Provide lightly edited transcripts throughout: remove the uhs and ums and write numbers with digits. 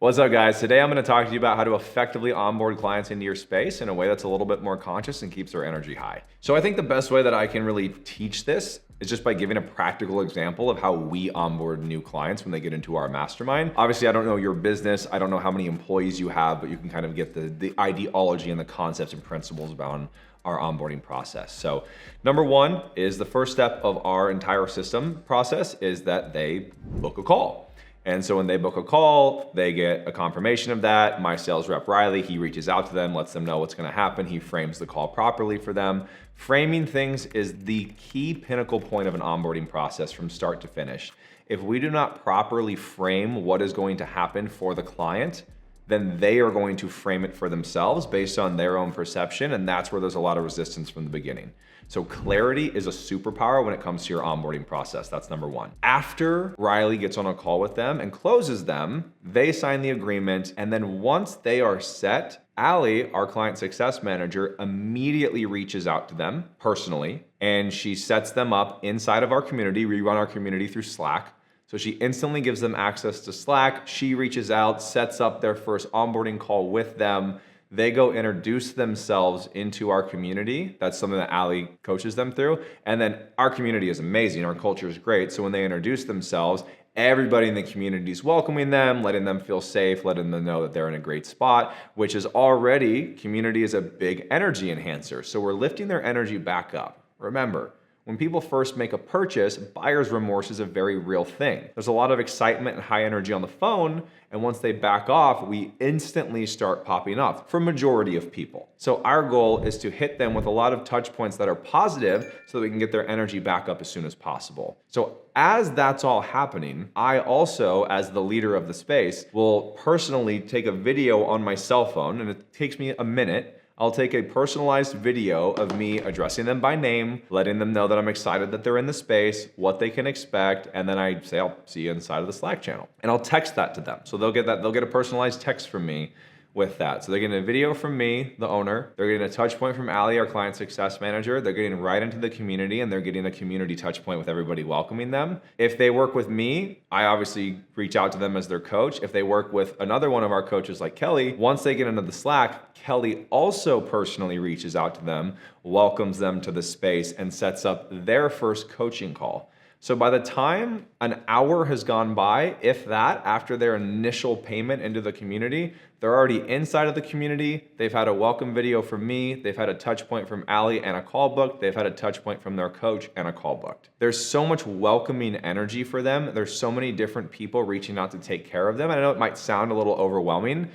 What's up, guys? Today I'm going to talk to you about how to effectively onboard clients into your space in a way that's a little bit more conscious and keeps their energy high. So I think the best way that I can really teach this is just by giving a practical example of how we onboard new clients when they get into our mastermind. Obviously, I don't know your business. I don't know how many employees you have, but you can kind of get the ideology and the concepts and principles about our onboarding process. So number one is the first step of our entire system process is that they book a call. And so when they book a call, they get a confirmation of that. My sales rep, Riley, he reaches out to them, lets them know what's gonna happen. He frames the call properly for them. Framing things is the key pinnacle point of an onboarding process from start to finish. If we do not properly frame what is going to happen for the client, then they are going to frame it for themselves based on their own perception. And that's where there's a lot of resistance from the beginning. So clarity is a superpower when it comes to your onboarding process. That's number one. After Riley gets on a call with them and closes them, they sign the agreement. And then once they are set, Allie, our client success manager, immediately reaches out to them personally, and she sets them up inside of our community. We run our community through Slack. So she instantly gives them access to Slack. She reaches out, sets up their first onboarding call with them. They go introduce themselves into our community. That's something that Allie coaches them through. And then our community is amazing. Our culture is great. So when they introduce themselves, everybody in the community is welcoming them, letting them feel safe, letting them know that they're in a great spot, which is already, community is a big energy enhancer. So we're lifting their energy back up. Remember, when people first make a purchase, buyer's remorse is a very real thing. There's a lot of excitement and high energy on the phone, and once they back off, we instantly start popping off for majority of people. So our goal is to hit them with a lot of touch points that are positive so that we can get their energy back up as soon as possible. So as that's all happening, I also, as the leader of the space, will personally take a video on my cell phone, and it takes me a minute. I'll take a personalized video of me addressing them by name, letting them know that I'm excited that they're in the space, what they can expect, and then I say, I'll see you inside of the Slack channel. And I'll text that to them. So they'll get a personalized text from me with that. So they're getting a video from me, the owner. They're getting a touch point from Allie, our client success manager. They're getting right into the community, and they're getting a community touch point with everybody welcoming them. If they work with me, I obviously reach out to them as their coach. If they work with another one of our coaches like Kelly, once they get into the Slack, Kelly also personally reaches out to them, welcomes them to the space, and sets up their first coaching call. So by the time an hour has gone by, if that, after their initial payment into the community, they're already inside of the community. They've had a welcome video from me. They've had a touch point from Allie and a call booked. They've had a touch point from their coach and a call booked. There's so much welcoming energy for them. There's so many different people reaching out to take care of them. And I know it might sound a little overwhelming,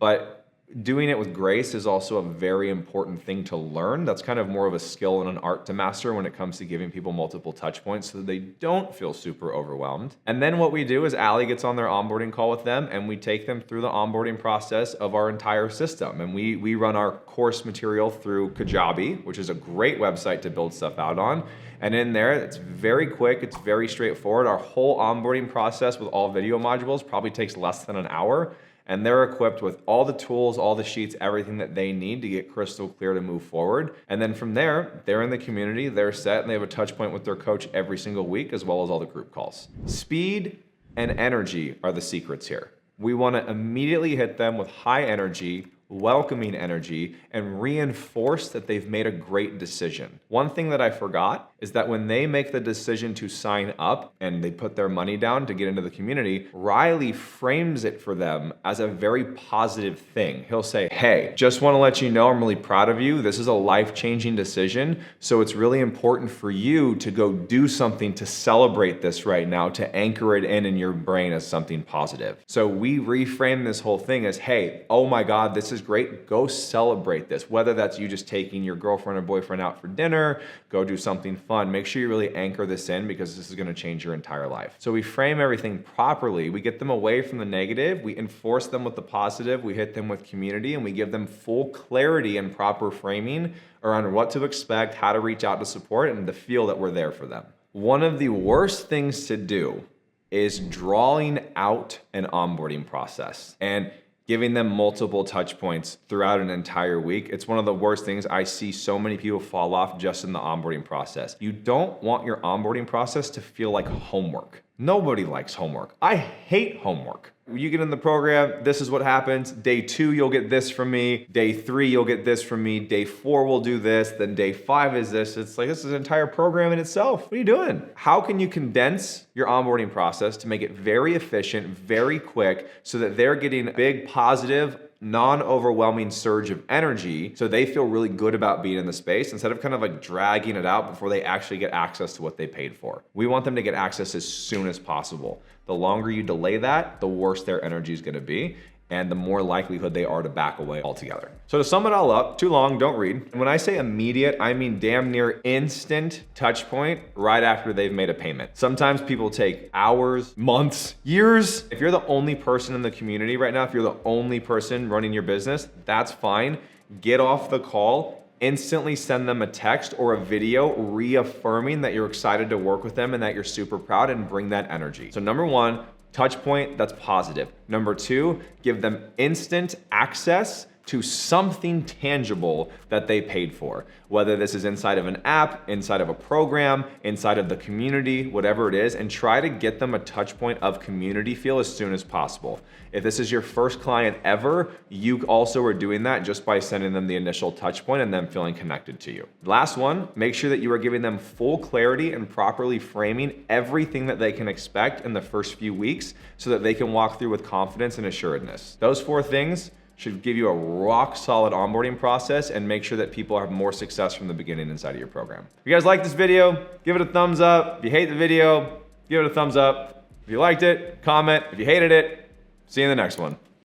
but doing it with grace is also a very important thing to learn. That's kind of more of a skill and an art to master when it comes to giving people multiple touch points so that they don't feel super overwhelmed. And then what we do is Allie gets on their onboarding call with them, and we take them through the onboarding process of our entire system. And we run our course material through Kajabi, which is a great website to build stuff out on. And in there, it's very quick, it's very straightforward. Our whole onboarding process with all video modules probably takes less than an hour. And they're equipped with all the tools, all the sheets, everything that they need to get crystal clear to move forward. And then from there, they're in the community, they're set, and they have a touch point with their coach every single week, as well as all the group calls. Speed and energy are the secrets here. We want to immediately hit them with high energy, welcoming energy, and reinforce that they've made a great decision. One thing that I forgot is that when they make the decision to sign up and they put their money down to get into the community, Riley frames it for them as a very positive thing. He'll say, hey, just want to let you know I'm really proud of you. This is a life-changing decision. So it's really important for you to go do something to celebrate this right now, to anchor it in your brain as something positive. So we reframe this whole thing as, hey, oh my God, this is great. Go celebrate this. Whether that's you just taking your girlfriend or boyfriend out for dinner, go do something fun. Make sure you really anchor this in because this is going to change your entire life. So we frame everything properly. We get them away from the negative. We enforce them with the positive. We hit them with community, and we give them full clarity and proper framing around what to expect, how to reach out to support, and to feel that we're there for them. One of the worst things to do is drawing out an onboarding process and giving them multiple touch points throughout an entire week. It's one of the worst things. I see so many people fall off just in the onboarding process. You don't want your onboarding process to feel like homework. Nobody likes homework. I hate homework. You get in the program, this is what happens. Day 2, you'll get this from me. Day 3, you'll get this from me. Day 4, we'll do this. Then day 5 is this. It's like, this is an entire program in itself. What are you doing? How can you condense your onboarding process to make it very efficient, very quick, so that they're getting a big positive, non-overwhelming surge of energy so they feel really good about being in the space instead of kind of like dragging it out before they actually get access to what they paid for. We want them to get access as soon as possible. The longer you delay that, the worse their energy is gonna be, and the more likelihood they are to back away altogether. So to sum it all up, too long, don't read. And when I say immediate, I mean damn near instant touch point right after they've made a payment. Sometimes people take hours, months, years. If you're the only person in the community right now, if you're the only person running your business, that's fine. Get off the call, instantly send them a text or a video reaffirming that you're excited to work with them and that you're super proud, and bring that energy. So number 1, touch point that's positive. Number 2, give them instant access to something tangible that they paid for. Whether this is inside of an app, inside of a program, inside of the community, whatever it is, and try to get them a touch point of community feel as soon as possible. If this is your first client ever, you also are doing that just by sending them the initial touch point and them feeling connected to you. Last one, make sure that you are giving them full clarity and properly framing everything that they can expect in the first few weeks so that they can walk through with confidence and assuredness. Those 4 things should give you a rock solid onboarding process and make sure that people have more success from the beginning inside of your program. If you guys like this video, give it a thumbs up. If you hate the video, give it a thumbs up. If you liked it, comment. If you hated it, see you in the next one.